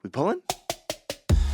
We pulling?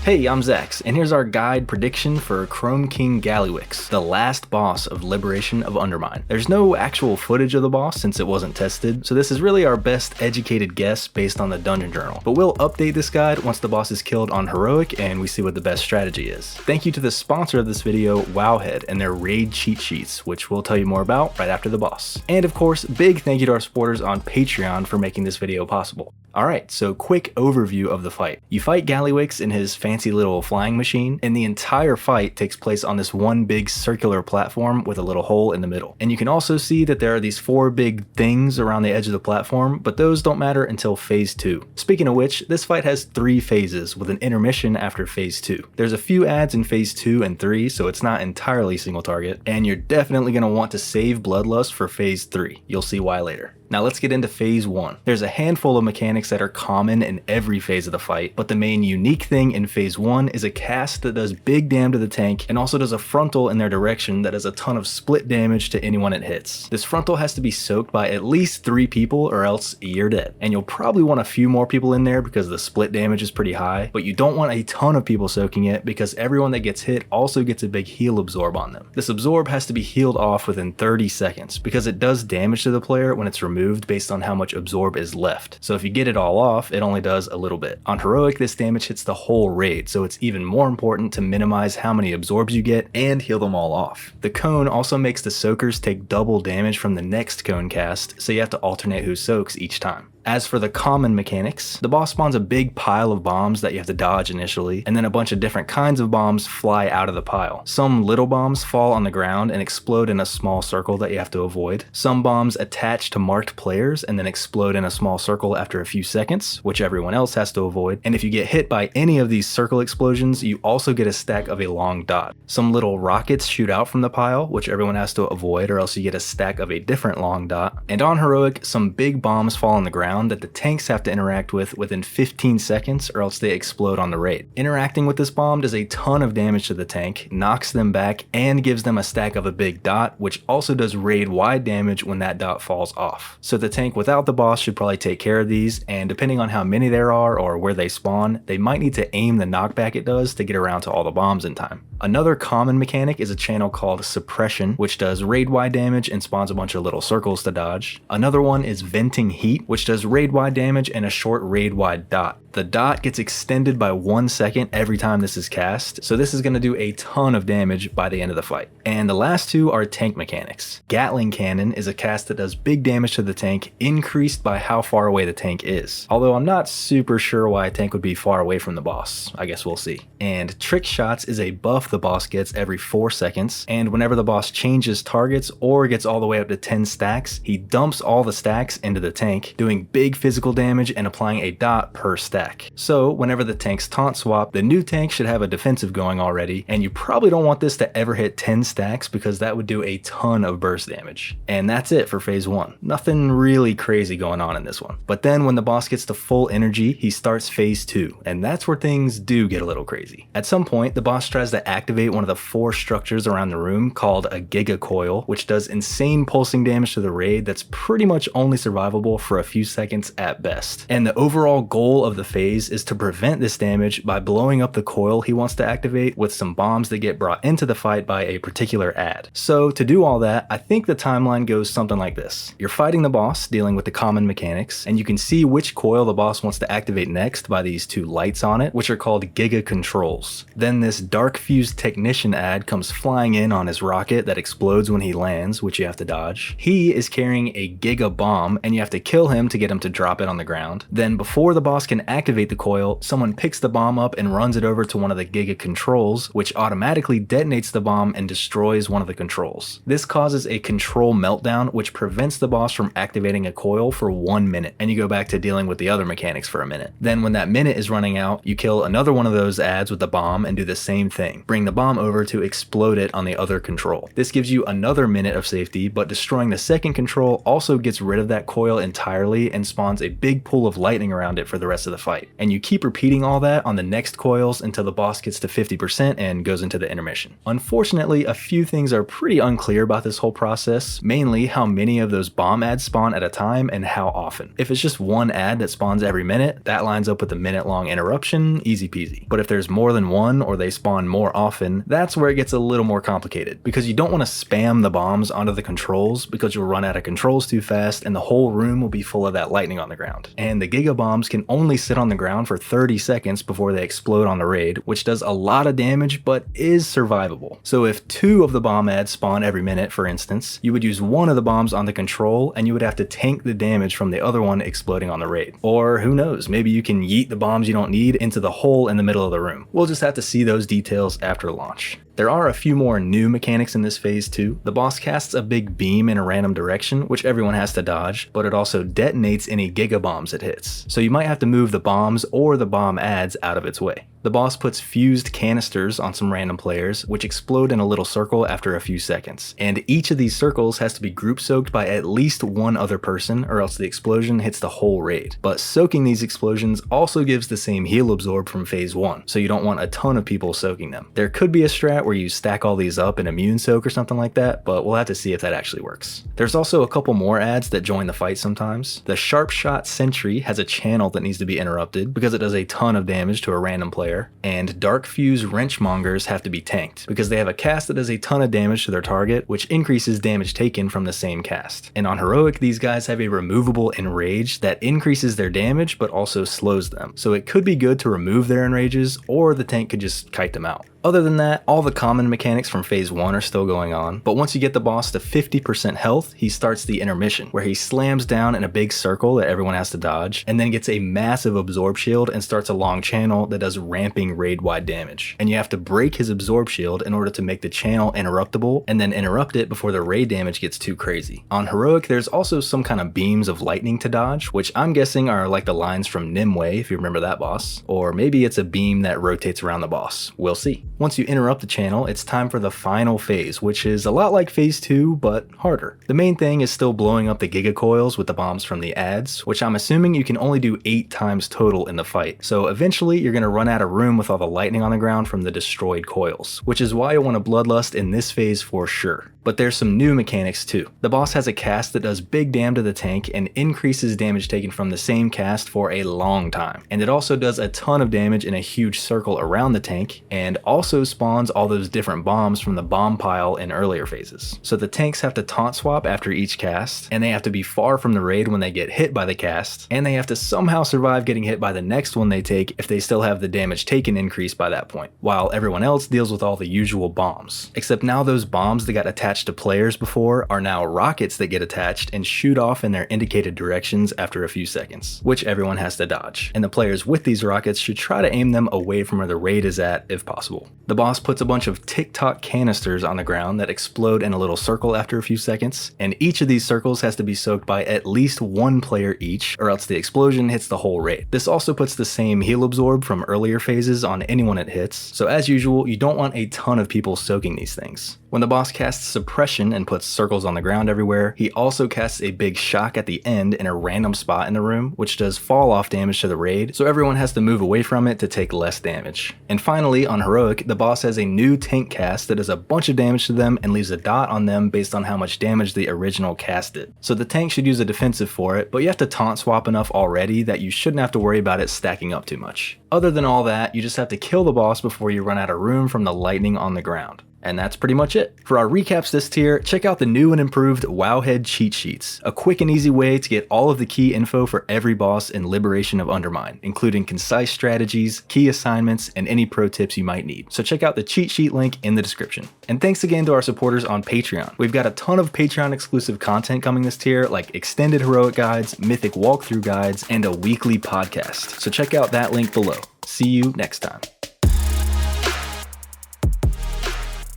Hey, I'm Zax, and here's our guide prediction for Chrome King Gallywix, the last boss of Liberation of Undermine. There's no actual footage of the boss since it wasn't tested, so this is really our best educated guess based on the Dungeon Journal. But we'll update this guide once the boss is killed on Heroic and we see what the best strategy is. Thank you to the sponsor of this video, Wowhead, and their raid cheat sheets, which we'll tell you more about right after the boss. And of course, big thank you to our supporters on Patreon for making this video possible. Alright, so quick overview of the fight. You fight Gallywix in his fancy little flying machine, and the entire fight takes place on this one big circular platform with a little hole in the middle. And you can also see that there are these 4 big things around the edge of the platform, but those don't matter until phase 2. Speaking of which, this fight has 3 phases with an intermission after phase 2. There's a few adds in phase 2 and 3, so it's not entirely single target, and you're definitely going to want to save Bloodlust for phase 3. You'll see why later. Now let's get into phase 1. There's a handful of mechanics that are common in every phase of the fight, but the main unique thing in phase 1 is a cast that does big damage to the tank and also does a frontal in their direction that does a ton of split damage to anyone it hits. This frontal has to be soaked by at least 3 people or else you're dead. And you'll probably want a few more people in there because the split damage is pretty high, but you don't want a ton of people soaking it because everyone that gets hit also gets a big heal absorb on them. This absorb has to be healed off within 30 seconds because it does damage to the player when it's removed based on how much absorb is left. So if you get it all off, it only does a little bit. On Heroic, this damage hits the whole raid, so it's even more important to minimize how many absorbs you get and heal them all off. The cone also makes the soakers take double damage from the next cone cast, so you have to alternate who soaks each time. As for the common mechanics, the boss spawns a big pile of bombs that you have to dodge initially, and then a bunch of different kinds of bombs fly out of the pile. Some little bombs fall on the ground and explode in a small circle that you have to avoid. Some bombs attach to marked players and then explode in a small circle after a few seconds, which everyone else has to avoid. And if you get hit by any of these circle explosions, you also get a stack of a long dot. Some little rockets shoot out from the pile, which everyone has to avoid, or else you get a stack of a different long dot. And on Heroic, some big bombs fall on the ground that the tanks have to interact with within 15 seconds or else they explode on the raid. Interacting with this bomb does a ton of damage to the tank, knocks them back, and gives them a stack of a big dot, which also does raid-wide damage when that dot falls off. So the tank without the boss should probably take care of these, and depending on how many there are or where they spawn, they might need to aim the knockback it does to get around to all the bombs in time. Another common mechanic is a channel called Suppression, which does raid-wide damage and spawns a bunch of little circles to dodge. Another one is Venting Heat, which does raid-wide damage and a short raid-wide dot. The dot gets extended by 1 second every time this is cast, so this is going to do a ton of damage by the end of the fight. And the last 2 are tank mechanics. Gatling Cannon is a cast that does big damage to the tank, increased by how far away the tank is. Although I'm not super sure why a tank would be far away from the boss. I guess we'll see. And Trick Shots is a buff the boss gets every 4 seconds, and whenever the boss changes targets or gets all the way up to 10 stacks, he dumps all the stacks into the tank, doing big physical damage and applying a dot per stack. So whenever the tanks taunt swap, the new tank should have a defensive going already, and you probably don't want this to ever hit 10 stacks because that would do a ton of burst damage. And that's it for phase 1. Nothing really crazy going on in this one. But then when the boss gets to full energy, he starts phase 2, and that's where things do get a little crazy. At some point, the boss tries to activate one of the 4 structures around the room called a Giga Coil, which does insane pulsing damage to the raid that's pretty much only survivable for a few seconds at best. And the overall goal of the phase is to prevent this damage by blowing up the coil he wants to activate with some bombs that get brought into the fight by a particular ad. So to do all that, I think the timeline goes something like this. You're fighting the boss, dealing with the common mechanics, and you can see which coil the boss wants to activate next by these 2 lights on it, which are called Giga Controls. Then this Dark Fused Technician ad comes flying in on his rocket that explodes when he lands, which you have to dodge. He is carrying a Giga Bomb, and you have to kill him to get him to drop it on the ground. Then before the boss can activate the coil, someone picks the bomb up and runs it over to one of the Giga Controls, which automatically detonates the bomb and destroys one of the controls. This causes a control meltdown, which prevents the boss from activating a coil for 1 minute, and you go back to dealing with the other mechanics for a minute. Then when that minute is running out, you kill another one of those ads with the bomb and do the same thing. Bring the bomb over to explode it on the other control. This gives you another minute of safety, but destroying the second control also gets rid of that coil entirely and spawns a big pool of lightning around it for the rest of the fight. And you keep repeating all that on the next coils until the boss gets to 50% and goes into the intermission. Unfortunately, a few things are pretty unclear about this whole process, mainly how many of those bomb ads spawn at a time and how often. If it's just one ad that spawns every minute, that lines up with the minute-long interruption, easy peasy. But if there's more than one or they spawn more often, that's where it gets a little more complicated, because you don't want to spam the bombs onto the controls because you'll run out of controls too fast and the whole room will be full of that lightning on the ground. And the Giga Bombs can only sit on the ground for 30 seconds before they explode on the raid, which does a lot of damage but is survivable. So if 2 of the bomb ads spawn every minute, for instance, you would use one of the bombs on the control and you would have to tank the damage from the other one exploding on the raid. Or who knows, maybe you can yeet the bombs you don't need into the hole in the middle of the room. We'll just have to see those details after launch. There are a few more new mechanics in this phase too. The boss casts a big beam in a random direction, which everyone has to dodge, but it also detonates any Giga Bombs it hits. So you might have to move the bombs or the bomb ads out of its way. The boss puts fused canisters on some random players, which explode in a little circle after a few seconds. And each of these circles has to be group soaked by at least one other person, or else the explosion hits the whole raid. But soaking these explosions also gives the same heal absorb from phase 1, so you don't want a ton of people soaking them. There could be a strat where you stack all these up in immune soak or something like that, but we'll have to see if that actually works. There's also a couple more ads that join the fight sometimes. The Sharp Shot Sentry has a channel that needs to be interrupted because it does a ton of damage to a random player. And Dark Fuse Wrenchmongers have to be tanked because they have a cast that does a ton of damage to their target, which increases damage taken from the same cast. And on Heroic, these guys have a removable Enrage that increases their damage but also slows them. So it could be good to remove their Enrages, or the tank could just kite them out. Other than that, all the common mechanics from phase 1 are still going on, but once you get the boss to 50% health, he starts the intermission, where he slams down in a big circle that everyone has to dodge, and then gets a massive absorb shield and starts a long channel that does ramping raid-wide damage. And you have to break his absorb shield in order to make the channel interruptible, and then interrupt it before the raid damage gets too crazy. On Heroic, there's also some kind of beams of lightning to dodge, which I'm guessing are like the lines from Nimue, if you remember that boss, or maybe it's a beam that rotates around the boss. We'll see. Once you interrupt the channel, it's time for the final phase, which is a lot like phase 2, but harder. The main thing is still blowing up the Giga Coils with the bombs from the ads, which I'm assuming you can only do 8 times total in the fight. So eventually you're going to run out of room with all the lightning on the ground from the destroyed coils, which is why you want to Bloodlust in this phase for sure. But there's some new mechanics too. The boss has a cast that does big dam to the tank and increases damage taken from the same cast for a long time. And it also does a ton of damage in a huge circle around the tank, and also spawns all those different bombs from the bomb pile in earlier phases. So the tanks have to taunt swap after each cast, and they have to be far from the raid when they get hit by the cast, and they have to somehow survive getting hit by the next one they take if they still have the damage taken increased by that point, while everyone else deals with all the usual bombs. Except now those bombs that got attached to players before are now rockets that get attached and shoot off in their indicated directions after a few seconds, which everyone has to dodge. And the players with these rockets should try to aim them away from where the raid is at if possible. The boss puts a bunch of TikTok canisters on the ground that explode in a little circle after a few seconds, and each of these circles has to be soaked by at least one player each, or else the explosion hits the whole raid. This also puts the same heal absorb from earlier phases on anyone it hits, so as usual, you don't want a ton of people soaking these things. When the boss casts Suppression and puts circles on the ground everywhere, he also casts a big shock at the end in a random spot in the room, which does fall off damage to the raid, so everyone has to move away from it to take less damage. And finally, on Heroic, the boss has a new tank cast that does a bunch of damage to them and leaves a dot on them based on how much damage the original cast did. So the tank should use a defensive for it, but you have to taunt swap enough already that you shouldn't have to worry about it stacking up too much. Other than all that, you just have to kill the boss before you run out of room from the lightning on the ground. And that's pretty much it. For our recaps this tier, check out the new and improved Wowhead cheat sheets, a quick and easy way to get all of the key info for every boss in Liberation of Undermine, including concise strategies, key assignments, and any pro tips you might need. So check out the cheat sheet link in the description. And thanks again to our supporters on Patreon. We've got a ton of Patreon exclusive content coming this tier, like extended heroic guides, mythic walkthrough guides, and a weekly podcast. So check out that link below. See you next time.